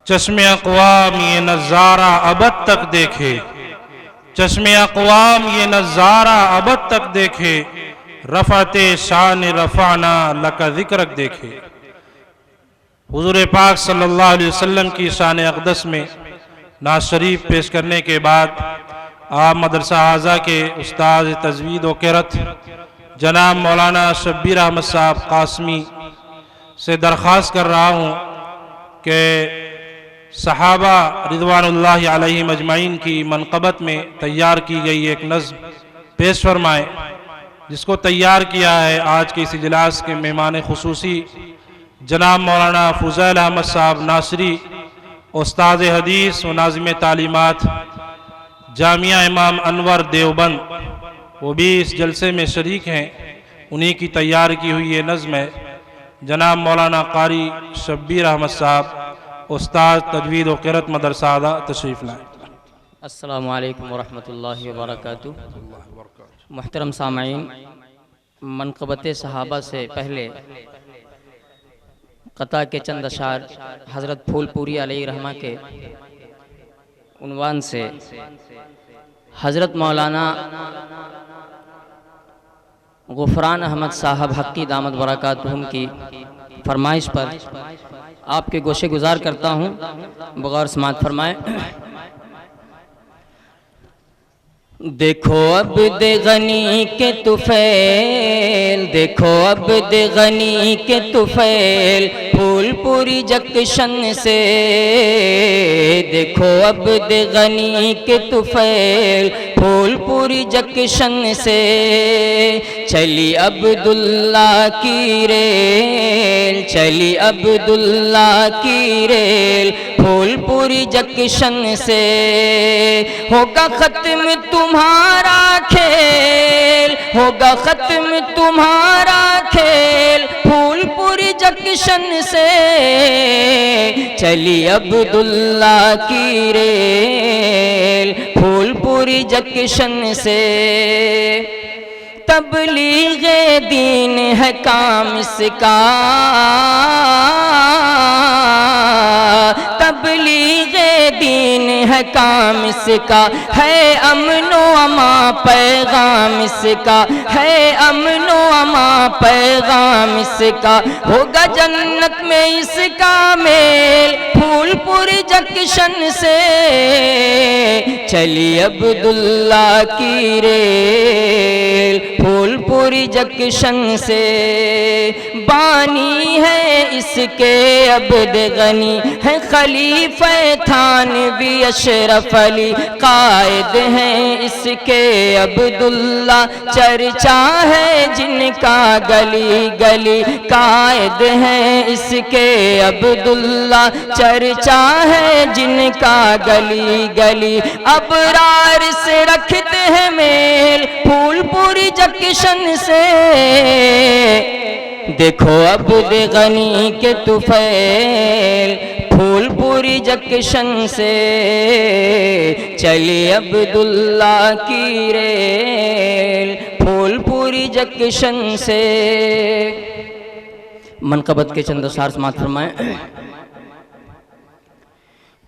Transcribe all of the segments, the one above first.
چشم اقوام یہ نظارہ ابد تک دیکھے، چشم اقوام یہ نظارہ ابد تک دیکھے، رفعت شان رفعنا لک ذکرک دیکھے۔ حضور پاک صلی اللہ علیہ وسلم کی شان اقدس میں نعت شریف پیش کرنے کے بعد آپ مدرسہ اعزہ کے استاد تجوید و قرأت جناب مولانا شبیر احمد صاحب قاسمی سے درخواست کر رہا ہوں کہ صحابہ رضوان اللہ علیہم اجمعین کی منقبت میں تیار کی گئی ایک نظم پیش فرمائیں، جس کو تیار کیا ہے آج کے اس اجلاس کے مہمان خصوصی جناب مولانا فضیل احمد صاحب ناصری، استاد حدیث و ناظم تعلیمات جامعہ امام انور دیوبند، وہ بھی اس جلسے میں شریک ہیں۔ انہی کی تیار کی ہوئی یہ نظم ہے۔ جناب مولانا قاری شبیر احمد صاحب استاد تجوید و قرأت مدرسہ اعزہ تشریف لائیں۔ السلام علیکم ورحمۃ اللہ وبرکاتہ۔ محترم سامعین، منقبت صحابہ سے پہلے قطع کے چند اشعار حضرت پھول پوری علیہ رحمہ کے عنوان سے حضرت مولانا غفران احمد صاحب حقی دامت برکاتہم کی فرمائش پر آپ کے گوشے گزار کرتا ہوں، بغور سماعت فرمائیں۔ دیکھو عبد غنی کے طفیل، دیکھو عبد غنی کے طفیل پھول پوری جکشن سے، دیکھو عبد غنی کے طفیل پھول پوری جکشن سے، چلی عبداللہ کی ریل، چلی عبداللہ کی ریل پھول پوری جکشن سے، ہوگا ختم تمہارا کھیل، ہوگا ختم تمہارا کھیل پھول پوری جکشن سے، چلی عبداللہ کی ریل پھول پوری جکشن سے، تبلیغ دین ہے کام اس کا، تبلیغ دین ہے کام اس کا، ہے امن و امان پیغام اس کا، ہے امن و امان پیغام اس کا، ہوگا جنت میں اس کا میل پھول پوری جکشن سے، چلی عبداللہ کی ریل پھول پوری جکشن سے، بانی ہے اس کے عبد غنی ہے خلیفہ تھانوی اشرف علی، قائد ہیں اس کے عبداللہ چرچا ہے جن کا گلی گلی، قائد ہیں اس کے عبداللہ چرچا ہے جن کا گلی گلی، ابرار سے رکھتے ہیں میل پھول پوری جکشن سے، دیکھو عبد غنی کے طفیل پھول پوری جکشن سے، چلی عبداللہ کی ریل پھول پوری جکشن سے۔ منقبت کے چند اشعار سماعت فرمائیں۔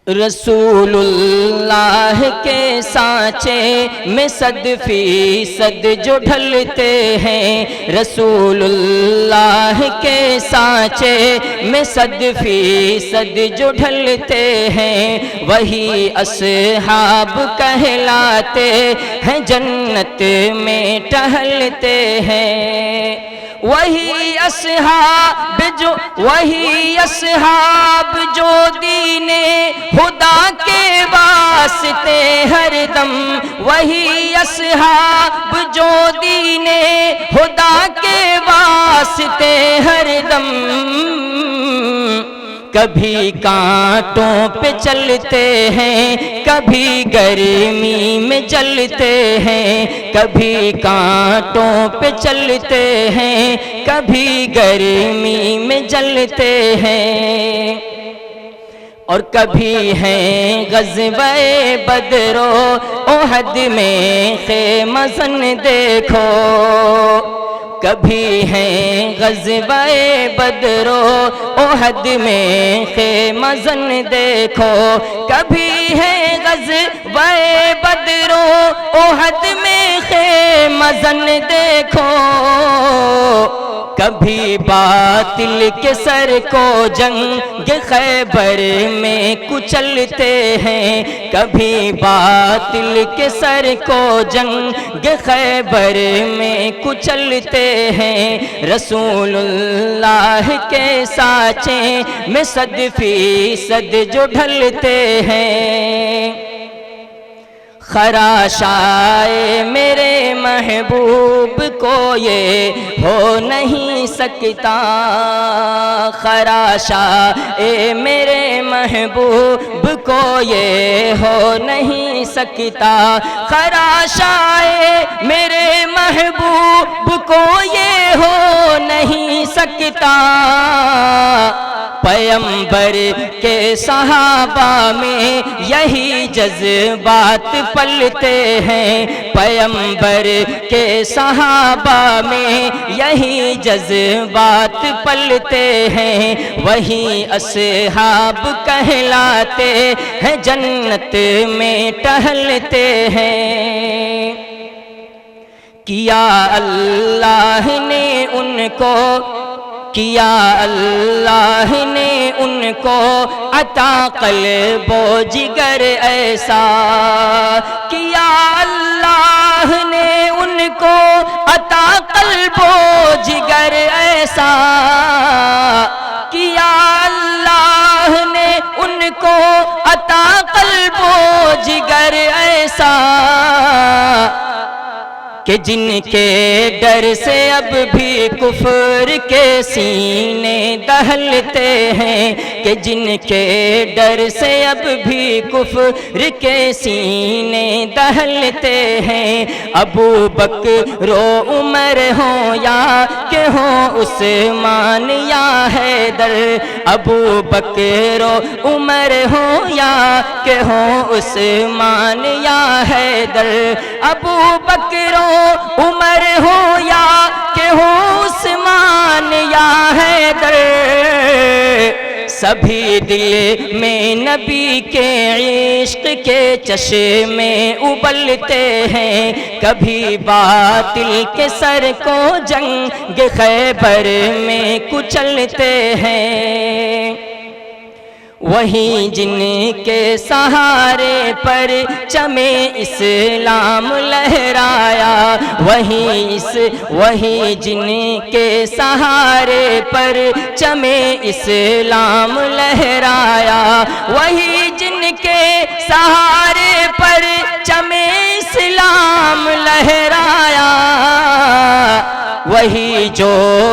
رسول اللہ کے سانچے میں 100% جو ڈھلتے ہیں، رسول اللہ کے سانچے میں 100% جو ڈھلتے ہیں، وہی اصحاب کہلاتے ہیں، جنت میں ٹہلتے ہیں، وہی اصحاب جو دین خدا کے واسطے ہر دم، وہی اصحاب جو دین خدا کے واسطے ہر دم، کبھی کانٹوں پہ چلتے ہیں، کبھی گرمی میں جلتے ہیں، کبھی کانٹوں پہ چلتے ہیں، کبھی گرمی میں جلتے ہیں، اور کبھی ہیں غزوہ بدر و احد میں خیمہ زن دیکھو، کبھی ہیں غزوہ بدر و احد میں خیمہ زن دیکھو، کبھی ہیں غزوہ بدر و احد میں خیمہ زن دیکھو، کبھی باطل کے سر کو جنگ خیبر میں کچلتے ہیں، کبھی باطل کے سر کو جنگ خیبر میں کچلتے ہیں، رسول اللہ کے سانچے میں 100% جو ڈھلتے ہیں، خراشائے میرے محبوب کو یہ ہو نہیں سکتا، خراشائے میرے محبوب کو یہ ہو نہیں سکتا، خراشائے میرے محبوب کو یہ ہو نہیں سکتا، پیغمبر کے صحابہ میں یہی جذبات پلتے ہیں، پیغمبر کے صحابہ میں یہی جذبات پلتے ہیں، وہی اصحاب کہلاتے ہیں، جنت میں ٹہلتے ہیں، کیا اللہ نے ان کو، کیا اللہ نے ان کو عطا قلب و جگر ایسا، کیا اللہ نے ان کو عطا قلب و جگر ایسا، کیا اللہ نے ان کو عطا قلب و جگر ایسا، کہ جن کے ڈر سے اب بھی کفر کے سینے دہلتے ہیں، کہ جن کے ڈر سے اب بھی کفر کے سینے دہلتے ہیں، ابو بکر و عمر ہوں یا کہ ہوں عثمان یا حیدر، ابو بکر و عمر ہوں یا کہ ہوں عثمان یا حیدر، ابو بکر و عمر ہو یا کہ ہو عثمان یا حیدر، سبھی دل میں نبی کے عشق کے چشمے ابلتے ہیں، کبھی باطل کے سر کو جنگ خیبر میں کچلتے ہیں، وہی جن کے سہارے پر چمے اسلام لہرایا، وہی جن کے سہارے پر چمے اسلام لہرایا، وہی جن کے سہارے پر چمے اسلام لہرایا، وہی جو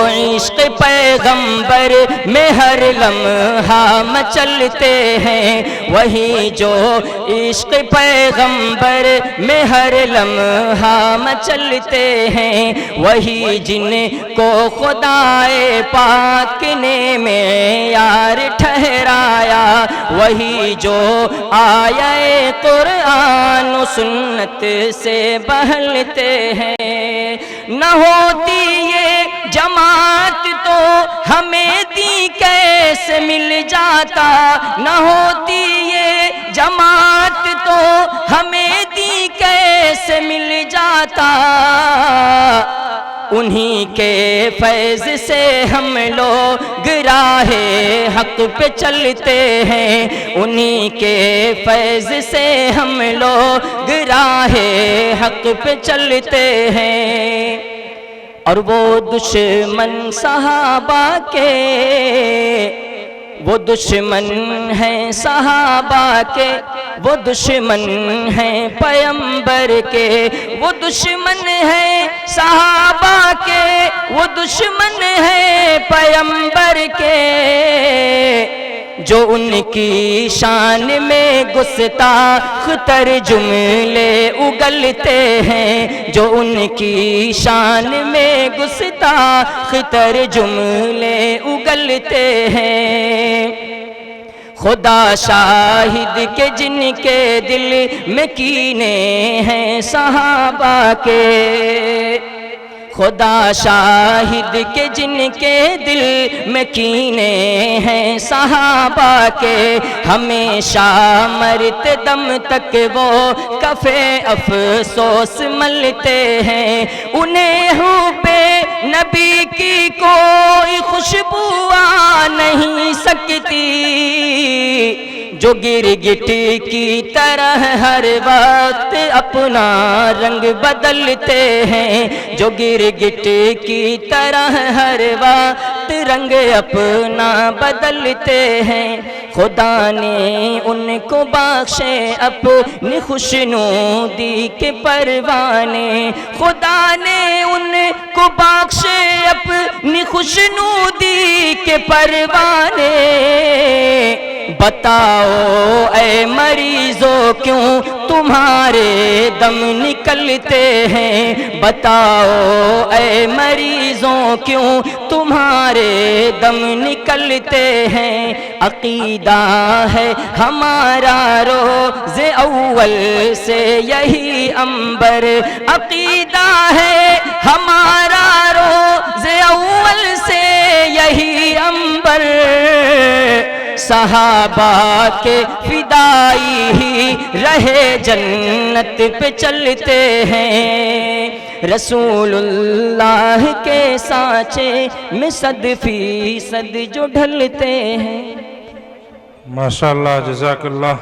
عشق پیغمبر میں ہر لمحہ مچلتے ہیں، وہی جو عشق پیغمبر میں ہر لمحہ مچلتے ہیں، وہی جن کو خدائے پاک نے معیار ٹھہرایا، وہی جو آیے قرآن و سنت سے بہلتے ہیں، نہ ہوتی یہ جماعت تو ہمیں دی کیسے مل جاتا، نہ ہوتی یہ جماعت تو ہمیں دی کیسے مل جاتا، انہی کے فیض سے ہم لوگ راہ حق پہ چلتے ہیں، انہی کے فیض سے ہم لوگ راہ حق پہ چلتے ہیں، اور وہ دشمن صحابہ کے، وہ دشمن ہیں صحابہ کے، وہ دشمن ہیں پیغمبر کے، وہ دشمن ہیں صحابہ کے، وہ دشمن ہیں پیغمبر کے، جو ان کی شان میں گستاخ تر جملے اگلتے ہیں، جو ان کی شان میں گستاخ تر جملے اگلتے ہیں، خدا شاہد کے جن کے دل میں کینے ہیں صحابہ کے، خدا شاہد کے جن کے دل میں کینے ہیں صحابہ کے، ہمیشہ مرتے دم تک وہ کفے افسوس ملتے ہیں، انہیں حب نبی کی کوئی خوشبو آ نہیں سکتی، جو گرگٹی کی طرح ہر وقت اپنا رنگ بدلتے ہیں، جو گرگٹی کی طرح ہر وقت رنگ اپنا بدلتے ہیں، خدا نے ان کو بخشے اپنی خوشنودی کے پروانے، خدا نے ان کو بخشے اپنی خوشنودی کے پروانے، بتاؤ اے مریضوں کیوں تمہارے دم نکلتے ہیں، بتاؤ اے مریضوں کیوں تمہارے دم نکلتے ہیں، عقیدہ ہے ہمارا روز اول سے یہی عنبر، عقیدہ ہے ہمارا روز اول سے یہی عنبر، صحابہ کے فدائی ہی رہے جنت پہ چلتے ہیں، رسول اللہ کے سانچے میں 100% جو ڈھلتے ہیں۔ ماشاءاللہ، جزاک اللہ۔